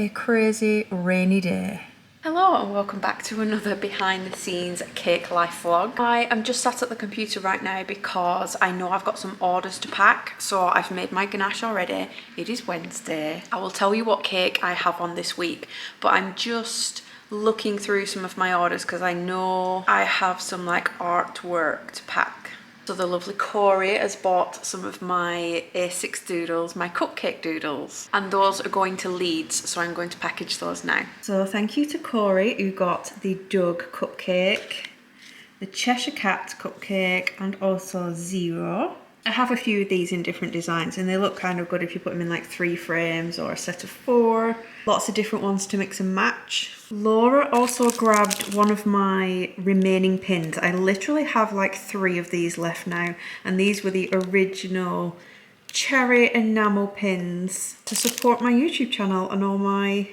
a crazy rainy day. Hello and welcome back to another behind the scenes cake life vlog. I am just sat at the computer right now because I know I've got some orders to pack. So I've made my ganache already. It is Wednesday. I will tell you what cake I have on this week, but I'm just looking through some of my orders because I know I have some like artwork to pack. So the lovely Corey has bought some of my A6 doodles, my cupcake doodles, and those are going to Leeds, so I'm going to package those now. So thank you to Corey who got the Doug cupcake, the Cheshire Cat cupcake, and also Zero. I have a few of these in different designs and they look kind of good if you put them in like 3 frames or a set of 4. Lots of different ones to mix and match. Laura also grabbed one of my remaining pins. I literally have like 3 of these left now, and these were the original cherry enamel pins to support my YouTube channel and all my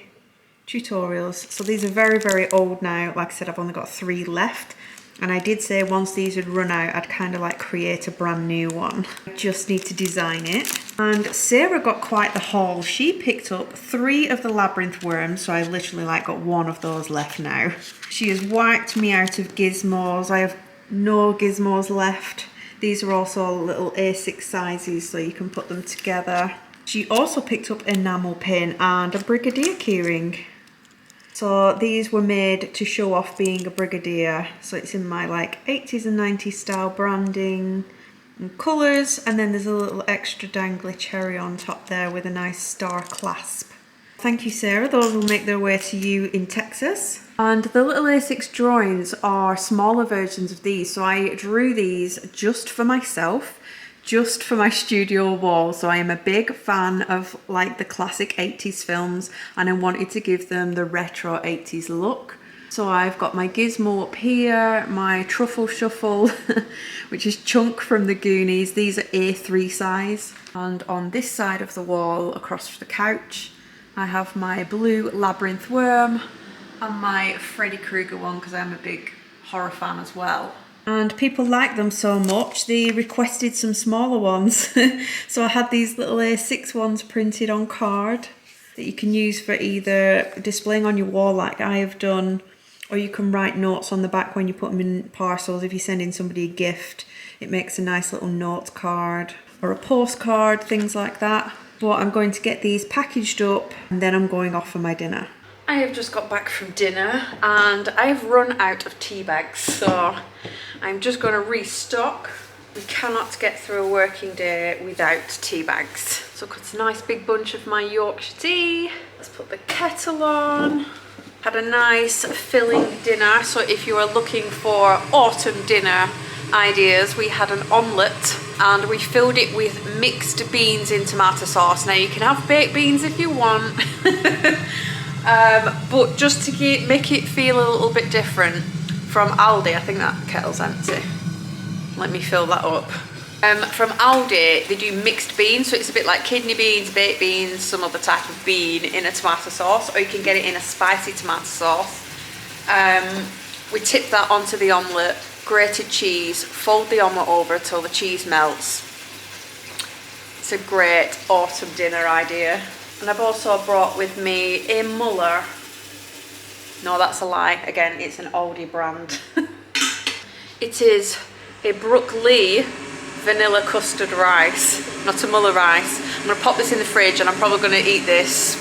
tutorials. So these are very, very old now. Like I said, I've only got 3 left. And I did say once these would run out, I'd kind of like create a brand new one. I just need to design it. And Sarah got quite the haul. She picked up 3 of the labyrinth worms, so I literally like got 1 of those left now. She has wiped me out of gizmos. I have no gizmos left. These are also little A6 sizes, so you can put them together. She also picked up enamel pin and a brigadier keyring. So these were made to show off being a brigadier. So it's in my like 80s and 90s style branding and colours. And then there's a little extra dangly cherry on top there with a nice star clasp. Thank you, Sarah. Those will make their way to you in Texas. And the little A6 drawings are smaller versions of these. So I drew these just for myself, just for my studio wall. So I am a big fan of like the classic 80s films and I wanted to give them the retro 80s look. So I've got my gizmo up here, my truffle shuffle, which is Chunk from the Goonies. These are A3 size. And on this side of the wall, across the couch, I have my blue labyrinth worm and my Freddy Krueger one because I'm a big horror fan as well. And people like them so much, they requested some smaller ones. So I had these little A6 ones printed on card that you can use for either displaying on your wall like I have done, or you can write notes on the back when you put them in parcels. If you're sending somebody a gift, it makes a nice little note card or a postcard, things like that. But I'm going to get these packaged up and then I'm going off for my dinner. I have just got back from dinner and I've run out of tea bags, so I'm just going to restock. We cannot get through a working day without tea bags. So I've got a nice big bunch of my Yorkshire tea. Let's put the kettle on. Had a nice filling dinner, so if you are looking for autumn dinner ideas, we had an omelette and we filled it with mixed beans in tomato sauce. Now you can have baked beans if you want. But just to make it feel a little bit different, from Aldi, I think that kettle's empty. Let me fill that up. From Aldi, they do mixed beans, so it's a bit like kidney beans, baked beans, some other type of bean in a tomato sauce, or you can get it in a spicy tomato sauce. We tip that onto the omelette, grated cheese, fold the omelette over until the cheese melts. It's a great autumn dinner idea. And I've also brought with me a Muller. No, that's a lie. Again, it's an Aldi brand. It is a Brook Lee vanilla custard rice, not a Muller rice. I'm going to pop this in the fridge and I'm probably going to eat this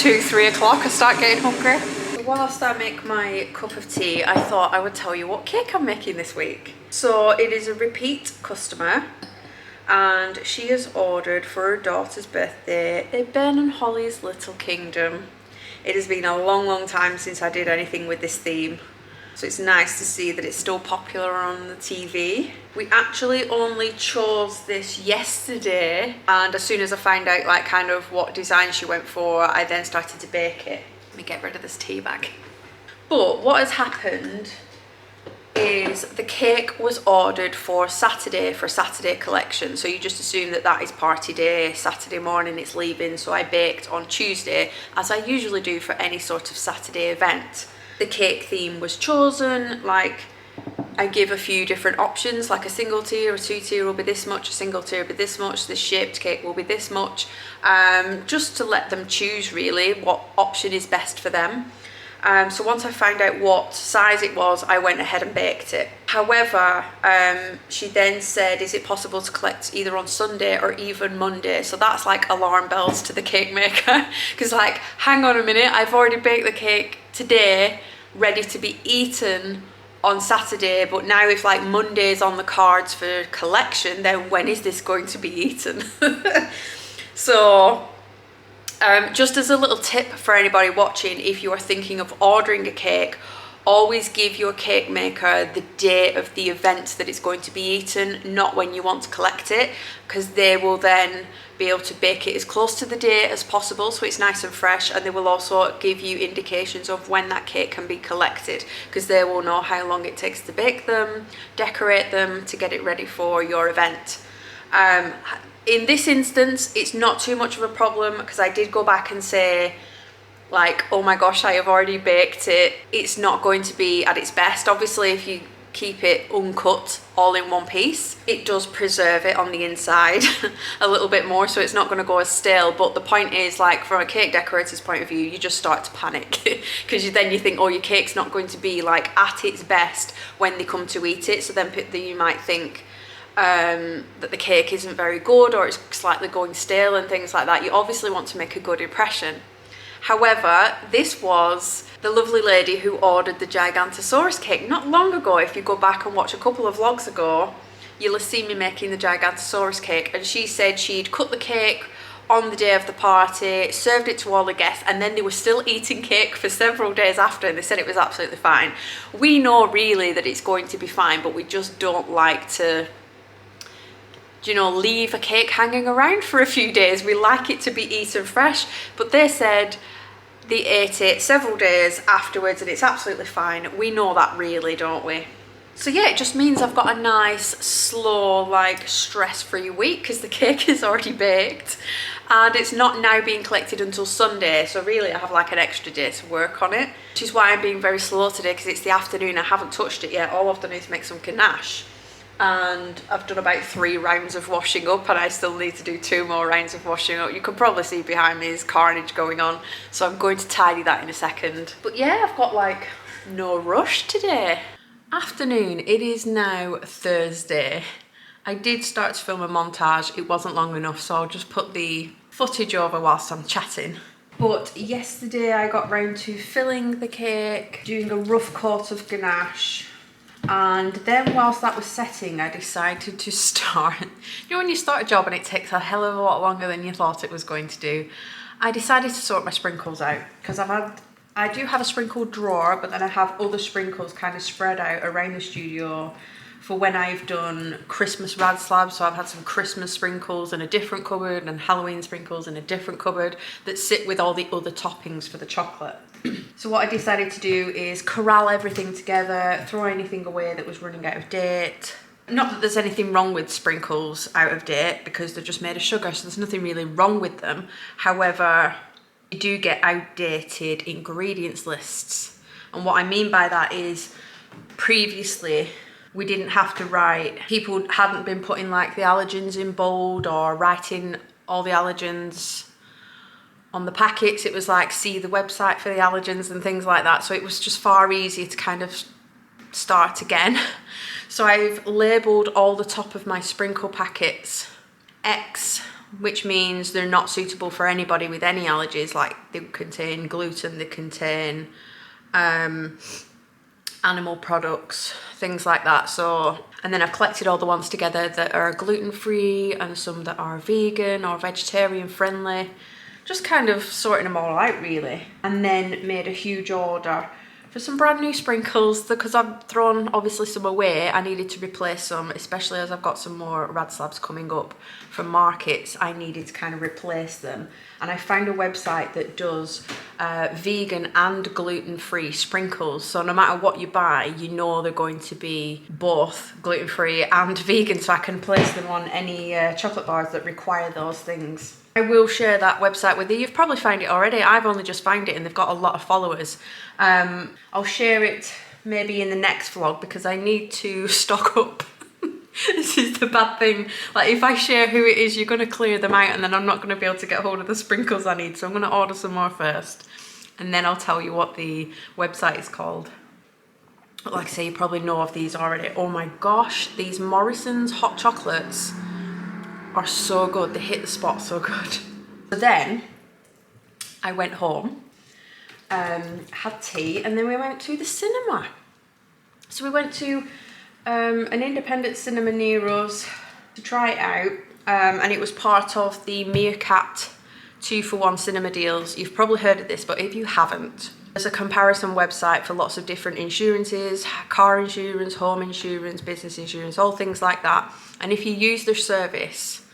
2-3 o'clock. I start getting hungry. So whilst I make my cup of tea, I thought I would tell you what cake I'm making this week. So it is a repeat customer, and she has ordered for her daughter's birthday a Ben and Holly's Little Kingdom. It has been a long, long time since I did anything with this theme, so it's nice to see that it's still popular on the TV. We actually only chose this yesterday, and as soon as I found out like kind of what design she went for, I then started to bake it. Let me get rid of this tea bag. But what has happened is the cake was ordered for Saturday for a Saturday collection, so you just assume that that is party day. Saturday morning it's leaving, so I baked on Tuesday as I usually do for any sort of Saturday event. The cake theme was chosen, like I give a few different options, like a single tier, a 2-tier will be this much, a single tier will be this much, the shaped cake will be this much, just to let them choose really what option is best for them. So once I found out what size it was, I went ahead and baked it. However, she then said, is it possible to collect either on Sunday or even Monday? So that's like alarm bells to the cake maker, because like, hang on a minute, I've already baked the cake today, ready to be eaten on Saturday, but now if like Monday's on the cards for collection, then when is this going to be eaten? So just as a little tip for anybody watching, if you are thinking of ordering a cake, always give your cake maker the day of the event that it's going to be eaten, not when you want to collect it, because they will then be able to bake it as close to the date as possible so it's nice and fresh, and they will also give you indications of when that cake can be collected, because they will know how long it takes to bake them, decorate them, to get it ready for your event. In this instance, it's not too much of a problem, because I did go back and say, like, oh my gosh, I have already baked it. It's not going to be at its best. Obviously, if you keep it uncut all in one piece, it does preserve it on the inside a little bit more, so it's not going to go as stale. But the point is, like, from a cake decorator's point of view, you just start to panic because then you think, oh, your cake's not going to be like at its best when they come to eat it, so then you might think that the cake isn't very good, or it's slightly going stale and things like that. You obviously want to make a good impression. However, this was the lovely lady who ordered the Gigantosaurus cake not long ago. If you go back and watch a couple of vlogs ago, you'll have seen me making the Gigantosaurus cake, and she said she'd cut the cake on the day of the party, served it to all the guests, and then they were still eating cake for several days after, and they said it was absolutely fine. We know really that it's going to be fine, but we just don't like to, you know, leave a cake hanging around for a few days. We like it to be eaten fresh, but they said they ate it several days afterwards and it's absolutely fine. We know that really, don't we? So yeah, it just means I've got a nice, slow, like stress-free week, because the cake is already baked and it's not now being collected until Sunday. So really I have like an extra day to work on it, which is why I'm being very slow today, because it's the afternoon. I haven't touched it yet. All I've done is make some ganache, and I've done about 3 rounds of washing up, and I still need to do 2 more rounds of washing up. You can probably see behind me is carnage going on, so I'm going to tidy that in a second. But yeah, I've got like no rush today. Afternoon, it is now Thursday. I did start to film a montage, it wasn't long enough, so I'll just put the footage over whilst I'm chatting. But yesterday I got round to filling the cake, doing a rough coat of ganache, and then whilst that was setting, I decided to start. You know when you start a job and it takes a hell of a lot longer than you thought it was going to do? I decided to sort my sprinkles out, because I do have a sprinkle drawer, but then I have other sprinkles kind of spread out around the studio for when I've done Christmas rad slabs. So I've had some Christmas sprinkles in a different cupboard and Halloween sprinkles in a different cupboard that sit with all the other toppings for the chocolate. So what I decided to do is corral everything together, throw anything away that was running out of date. Not that there's anything wrong with sprinkles out of date, because they're just made of sugar, so there's nothing really wrong with them. However, you do get outdated ingredients lists. And what I mean by that is, previously we didn't have to write, people hadn't been putting like the allergens in bold or writing all the allergens on the packets. It was like, see the website for the allergens and things like that. So it was just far easier to kind of start again. So I've labelled all the top of my sprinkle packets X, which means they're not suitable for anybody with any allergies. Like, they contain gluten, they contain animal products, things like that. So, and then I've collected all the ones together that are gluten-free and some that are vegan or vegetarian friendly. Just kind of sorting them all out really. And then made a huge order for some brand new sprinkles, because I've thrown obviously some away. I needed to replace some, especially as I've got some more rad slabs coming up from markets. I needed to kind of replace them, and I found a website that does vegan and gluten-free sprinkles. So no matter what you buy, you know they're going to be both gluten-free and vegan, so I can place them on any chocolate bars that require those things. I will share that website with you. You've probably found it already. I've only just found it and they've got a lot of followers. I'll share it maybe in the next vlog, because I need to stock up. This is the bad thing. Like, if I share who it is, you're going to clear them out and then I'm not going to be able to get hold of the sprinkles I need. So I'm going to order some more first and then I'll tell you what the website is called. But like I say, you probably know of these already. Oh my gosh, these Morrison's hot chocolates are so good. They hit the spot so good. So then I went home, had tea, and then we went to the cinema. So we went to an independent cinema near us to try it out, and it was part of the Meerkat 2-for-1 cinema deals. You've probably heard of this, but if you haven't, there's a comparison website for lots of different insurances, car insurance, home insurance, business insurance, all things like that. And if you use their service,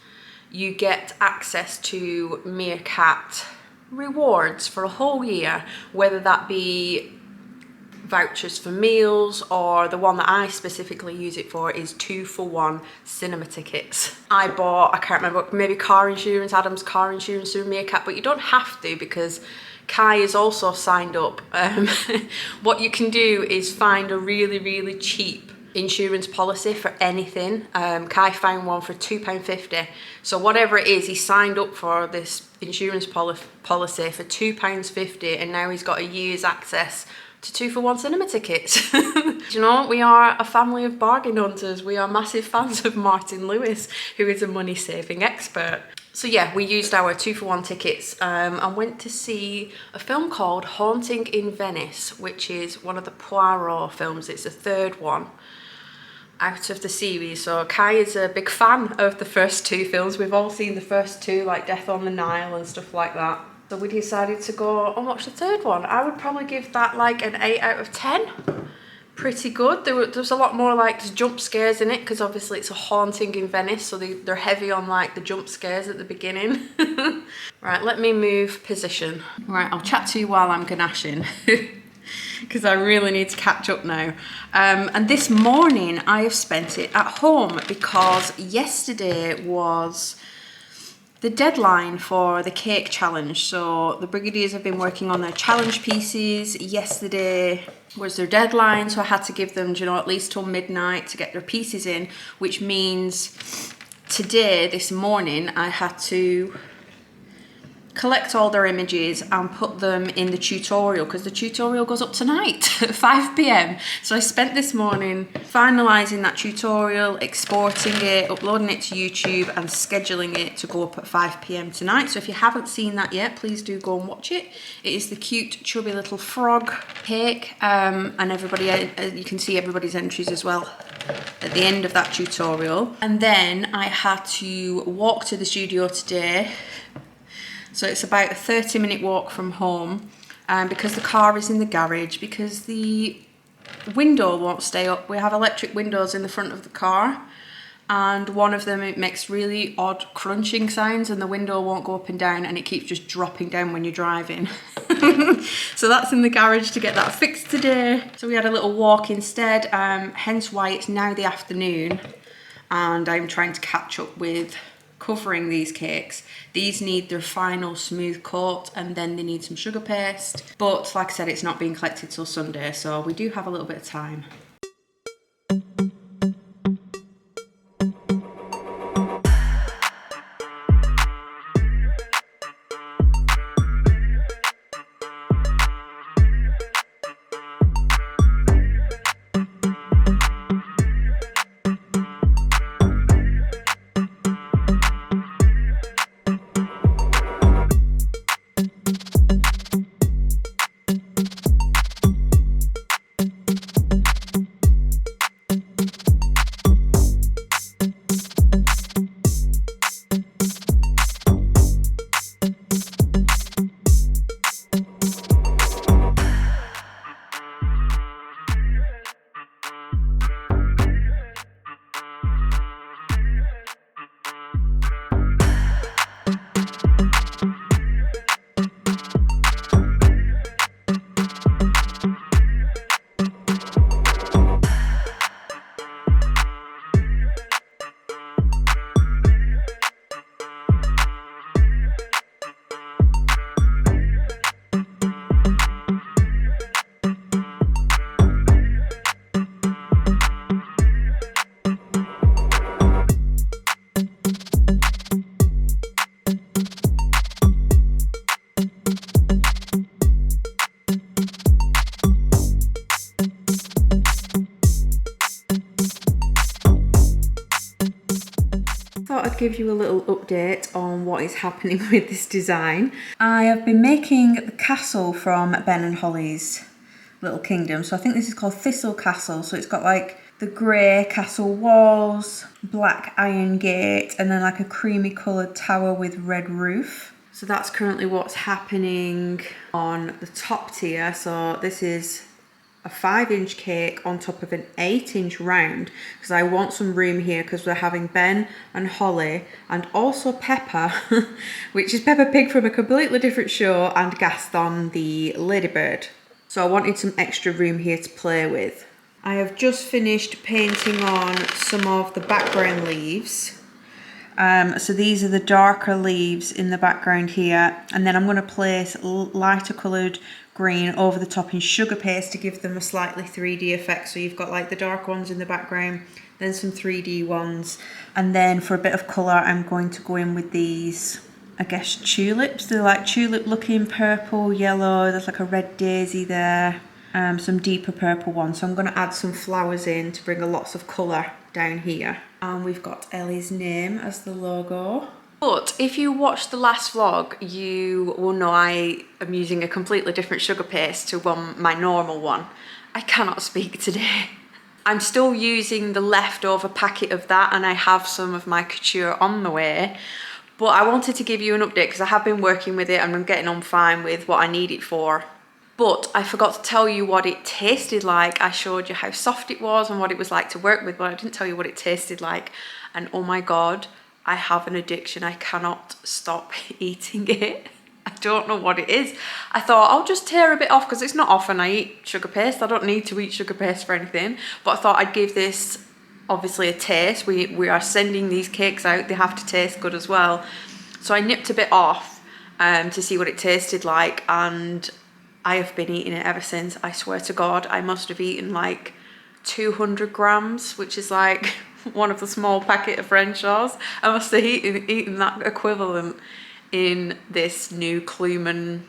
you get access to Meerkat rewards for a whole year, whether that be vouchers for meals, or the one that I specifically use it for is 2-for-1 cinema tickets. I bought, I can't remember, maybe car insurance, Adam's car insurance through Meerkat, but you don't have to because Kai is also signed up. What you can do is find a really cheap insurance policy for anything. Kai found one for £2.50. So whatever it is, he signed up for this insurance policy for £2.50, and now he's got a year's access to 2-for-1 cinema tickets. You know, we are a family of bargain hunters. We are massive fans of Martin Lewis, who is a money saving expert. So yeah, we used our 2-for-1 tickets and went to see a film called Haunting in Venice, which is one of the Poirot films. It's the third one out of the series. So Kai is a big fan of the first two films. We've all seen the first two, like Death on the Nile and stuff like that. So we decided to go and watch the third one. I would probably give that like an 8 out of 10. Pretty good. There was a lot more like jump scares in it, because obviously it's a haunting in Venice, so they're heavy on like the jump scares at the beginning. Right, let me move position. Right, I'll chat to you while I'm ganashing. Because I really need to catch up now. And this morning I have spent it at home because yesterday was the deadline for the cake challenge. So the Brigadiers have been working on their challenge pieces. Yesterday was their deadline, so I had to give them, you know, at least till midnight to get their pieces in, which means today, this morning, I had to collect all their images and put them in the tutorial, because the tutorial goes up tonight at 5 p.m. So I spent this morning finalising that tutorial, exporting it, uploading it to YouTube and scheduling it to go up at 5 p.m. tonight. So if you haven't seen that yet, please do go and watch it. It is the cute chubby little frog cake, and everybody, you can see everybody's entries as well at the end of that tutorial. And then I had to walk to the studio today. So it's about a 30-minute walk from home, because the car is in the garage, because the window won't stay up. We have electric windows in the front of the car, and one of them, it makes really odd crunching sounds and the window won't go up and down, and it keeps just dropping down when you're driving. So that's in the garage to get that fixed today. So we had a little walk instead, hence why it's now the afternoon and I'm trying to catch up with covering these cakes. These need their final smooth coat and then they need some sugar paste. But like I said, it's not being collected till Sunday, so we do have a little bit of time. thought I'd give you a little update on what is happening with this design. I have been making the castle from Ben and Holly's Little Kingdom. So I think this is called Thistle Castle. So it's got like the grey castle walls, black iron gate, and then like a creamy coloured tower with red roof. So that's currently what's happening on the top tier. So this is a 5-inch cake on top of an 8-inch round, because I want some room here because we're having Ben and Holly and also Peppa, which is Peppa Pig from a completely different show, and Gaston the ladybird. So I wanted some extra room here to play with. I have just finished painting on some of the background leaves. So these are the darker leaves in the background here, and then I'm going to place lighter coloured green over the top in sugar paste to give them a slightly 3D effect. So you've got like the dark ones in the background, then some 3D ones, and then for a bit of colour I'm going to go in with these, I guess, tulips. They're like tulip looking purple, yellow, there's like a red daisy there, some deeper purple ones. So I'm going to add some flowers in to bring a lots of colour down here. And we've got Ellie's name as the logo. But if you watched the last vlog, you will know I am using a completely different sugar paste to my normal one. I cannot speak today. I'm still using the leftover packet of that, and I have some of my couture on the way. But I wanted to give you an update because I have been working with it and I'm getting on fine with what I need it for. But I forgot to tell you what it tasted like. I showed you how soft it was and what it was like to work with, but I didn't tell you what it tasted like. And oh my God, I have an addiction. I cannot stop eating it. I don't know what it is. I thought I'll just tear a bit off because it's not often I eat sugar paste. I don't need to eat sugar paste for anything. But I thought I'd give this obviously a taste. We are sending these cakes out. They have to taste good as well. So I nipped a bit off to see what it tasted like, and I have been eating it ever since. I swear to God, I must have eaten like 200 grams, which is like one of the small packet of Renshaws. I must have eaten that equivalent in this new Cluman,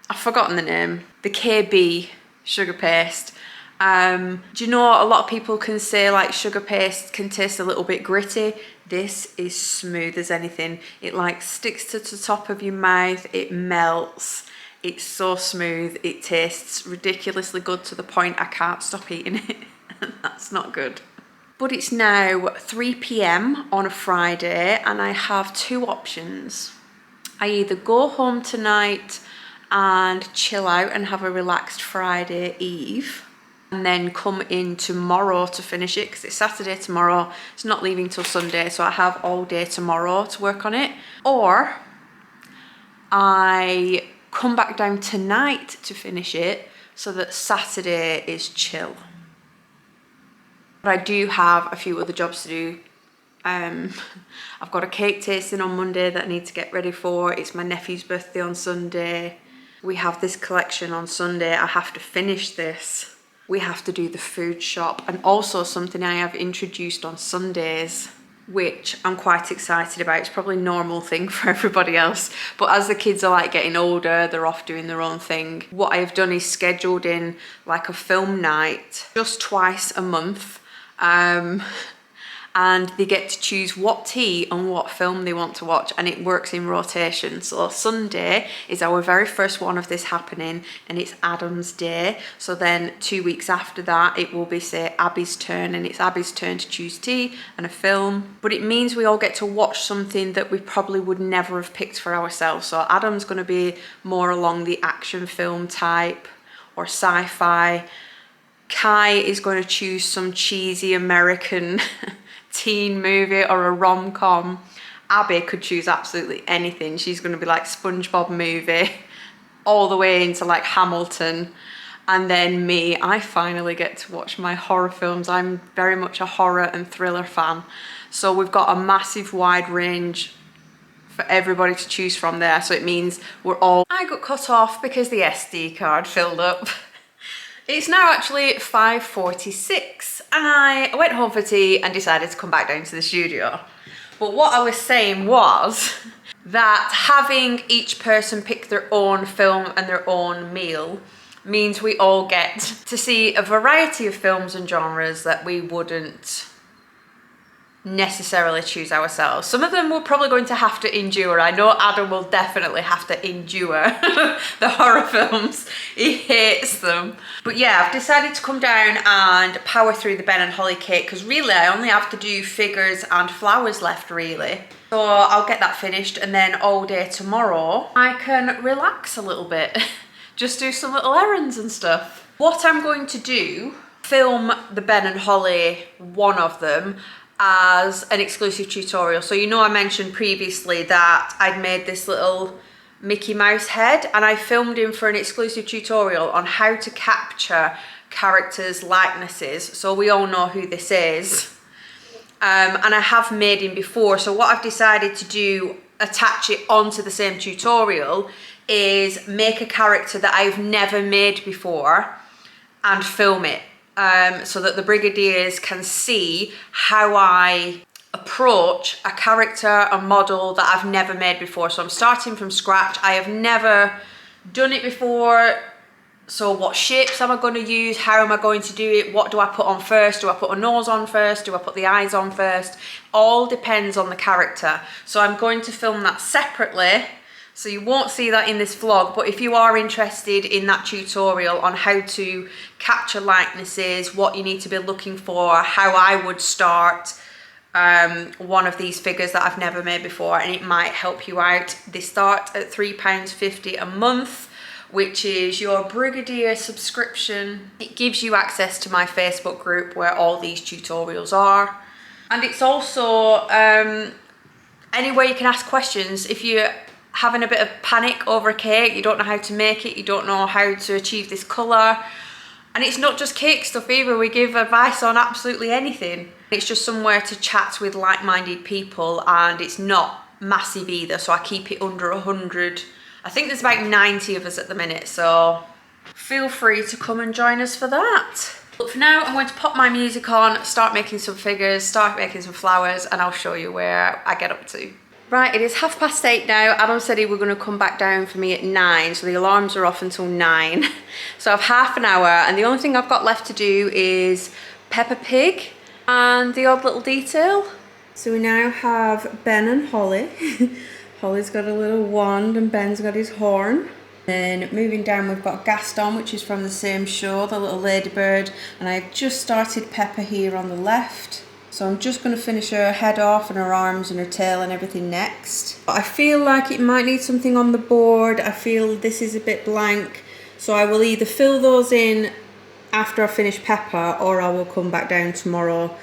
I've forgotten the name, the KB sugar paste. Do you know a lot of people can say like sugar paste can taste a little bit gritty? This is smooth as anything. It like sticks to the top of your mouth, it melts. It's so smooth, it tastes ridiculously good to the point I can't stop eating it. That's not good. But it's now 3 p.m. on a Friday and I have two options. I either go home tonight and chill out and have a relaxed Friday Eve, and then come in tomorrow to finish it because it's Saturday tomorrow. It's not leaving till Sunday, so I have all day tomorrow to work on it. Or I come back down tonight to finish it so that Saturday is chill. But I do have a few other jobs to do. I've got a cake tasting on Monday that I need to get ready for. It's my nephew's birthday on Sunday. We have this collection on Sunday. I have to finish this. We have to do the food shop, and also something I have introduced on Sundays, which I'm quite excited about. It's probably a normal thing for everybody else, but as the kids are like getting older, they're off doing their own thing. What I have done is scheduled in like a film night just twice a month, and they get to choose what tea and what film they want to watch, and it works in rotation. So Sunday is our very first one of this happening, and it's Adam's Day. So then 2 weeks after that it will be, say, Abby's turn, and it's Abby's turn to choose tea and a film. But it means we all get to watch something that we probably would never have picked for ourselves. So Adam's going to be more along the action film type or sci-fi. Kai is going to choose some cheesy American teen movie or a rom-com. Abby could choose absolutely anything. She's going to be like SpongeBob movie all the way into like Hamilton. And then me, I finally get to watch my horror films. I'm very much a horror and thriller fan. So we've got a massive wide range for everybody to choose from there. So it means I got cut off because the SD card filled up. It's now actually 5:46 and I went home for tea and decided to come back down to the studio. But what I was saying was that having each person pick their own film and their own meal means we all get to see a variety of films and genres that we wouldn't necessarily choose ourselves. Some of them we're probably going to have to endure. I know Adam will definitely have to endure the horror films. He hates them. But yeah, I've decided to come down and power through the Ben and Holly cake because really I only have to do figures and flowers left really. So I'll get that finished and then all day tomorrow I can relax a little bit. Just do some little errands and stuff. What I'm going to do, film the Ben and Holly, one of them, as an exclusive tutorial. So you know I mentioned previously that I'd made this little Mickey Mouse head and I filmed him for an exclusive tutorial on how to capture characters' likenesses. So we all know who this is. And I have made him before. So what I've decided to do, attach it onto the same tutorial, is make a character that I've never made before and film it. So that the Brigadiers can see how I approach a character, a model that I've never made before. So I'm starting from scratch. I have never done it before. So what shapes am I going to use? How am I going to do it? What do I put on first? Do I put a nose on first? Do I put the eyes on first? All depends on the character. So I'm going to film that separately. So you won't see that in this vlog, but if you are interested in that tutorial on how to capture likenesses, what you need to be looking for, how I would start one of these figures that I've never made before, and it might help you out. They start at £3.50 a month, which is your Brigadier subscription. It gives you access to my Facebook group where all these tutorials are. And it's also anywhere you can ask questions. If you're having a bit of panic over a cake, you don't know how to make it, you don't know how to achieve this colour. And it's not just cake stuff either, we give advice on absolutely anything. It's just somewhere to chat with like-minded people, and it's not massive either, so I keep it under 100. I think there's about 90 of us at the minute, so feel free to come and join us for that. But for now, I'm going to pop my music on, start making some figures, start making some flowers, and I'll show you where I get up to. Right, it is 8:30 now. Adam said he was going to come back down for me at 9, so the alarms are off until 9. So I've half an hour, and the only thing I've got left to do is Peppa Pig and the odd little detail. So we now have Ben and Holly. Holly's got a little wand and Ben's got his horn. Then moving down we've got Gaston, which is from the same show, the little ladybird, and I've just started Peppa here on the left. So I'm just going to finish her head off and her arms and her tail and everything next. But I feel like it might need something on the board. I feel this is a bit blank. So I will either fill those in after I finish Peppa, or I will come back down tomorrow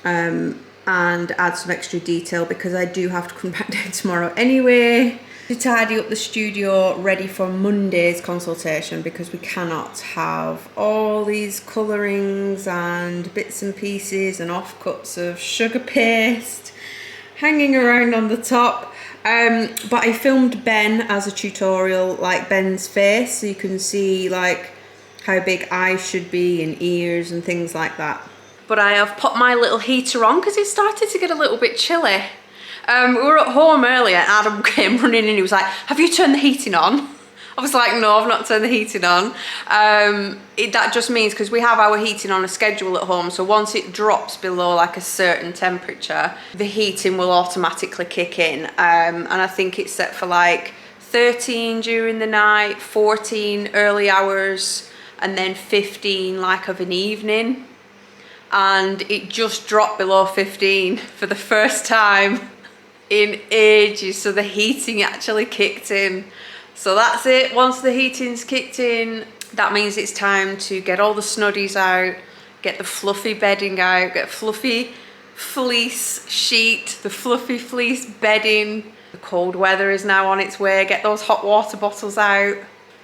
and add some extra detail, because I do have to come back down tomorrow anyway to tidy up the studio ready for Monday's consultation, because we cannot have all these colourings and bits and pieces and offcuts of sugar paste hanging around on the top. But I filmed Ben as a tutorial, like Ben's face, so you can see like how big eyes should be and ears and things like that. But I have put my little heater on because it started to get a little bit chilly. We were at home earlier and Adam came running in, he was like, have you turned the heating on? I was like, no, I've not turned the heating on. That just means, because we have our heating on a schedule at home, so once it drops below like a certain temperature, the heating will automatically kick in. And I think it's set for like 13 during the night, 14 early hours, and then 15 like of an evening. And it just dropped below 15 for the first time in ages, so the heating actually kicked in. So that's it. Once the heating's kicked in, that means it's time to get all the snuddies out, get the fluffy bedding out, get fluffy fleece sheet, the fluffy fleece bedding. The cold weather is now on its way, get those hot water bottles out.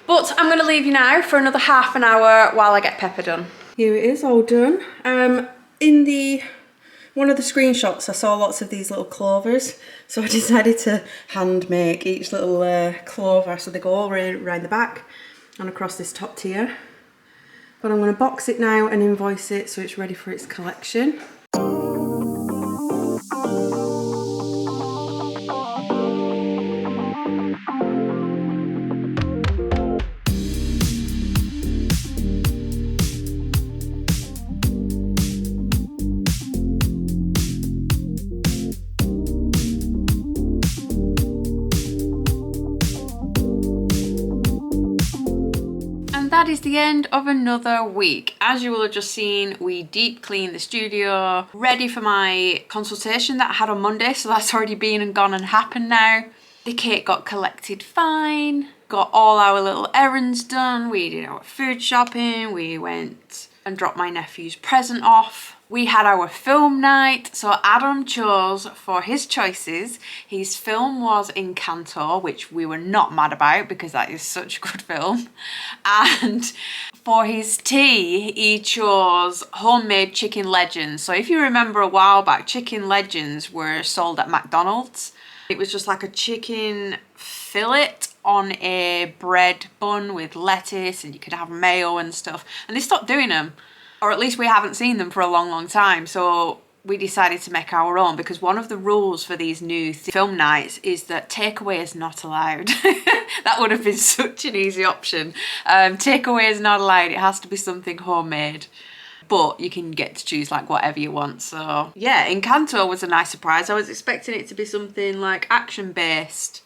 But I'm going to leave you now for another half an hour while I get Peppa done. Here it is, all done. In one of the screenshots I saw lots of these little clovers, so I decided to hand make each little clover, so they go all around the back and across this top tier. But I'm going to box it now and invoice it so it's ready for its collection. that is the end of another week. As you will have just seen, we deep cleaned the studio, ready for my consultation that I had on Monday, so that's already been and gone and happened now. The cake got collected fine, got all our little errands done, we did our food shopping, we went and dropped my nephew's present off. We had our film night, so Adam chose for his choices. His film was Encanto, which we were not mad about because that is such a good film. And for his tea, he chose homemade chicken legends. So if you remember a while back, chicken legends were sold at McDonald's. It was just like a chicken fillet on a bread bun with lettuce, and you could have mayo and stuff. And they stopped doing them. Or at least we haven't seen them for a long, long time. So we decided to make our own, because one of the rules for these new film nights is that takeaway is not allowed. That would have been such an easy option. Takeaway is not allowed. It has to be something homemade. But you can get to choose like whatever you want. So yeah, Encanto was a nice surprise. I was expecting it to be something like action based,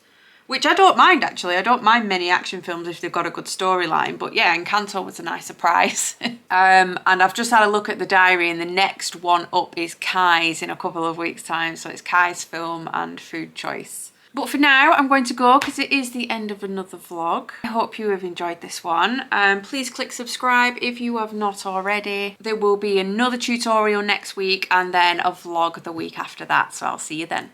which I don't mind actually. I don't mind many action films if they've got a good storyline. But yeah, Encanto was a nice surprise. And I've just had a look at the diary, and the next one up is Kai's in a couple of weeks' time. So it's Kai's film and food choice. But for now, I'm going to go because it is the end of another vlog. I hope you have enjoyed this one. Please click subscribe if you have not already. There will be another tutorial next week and then a vlog the week after that. So I'll see you then.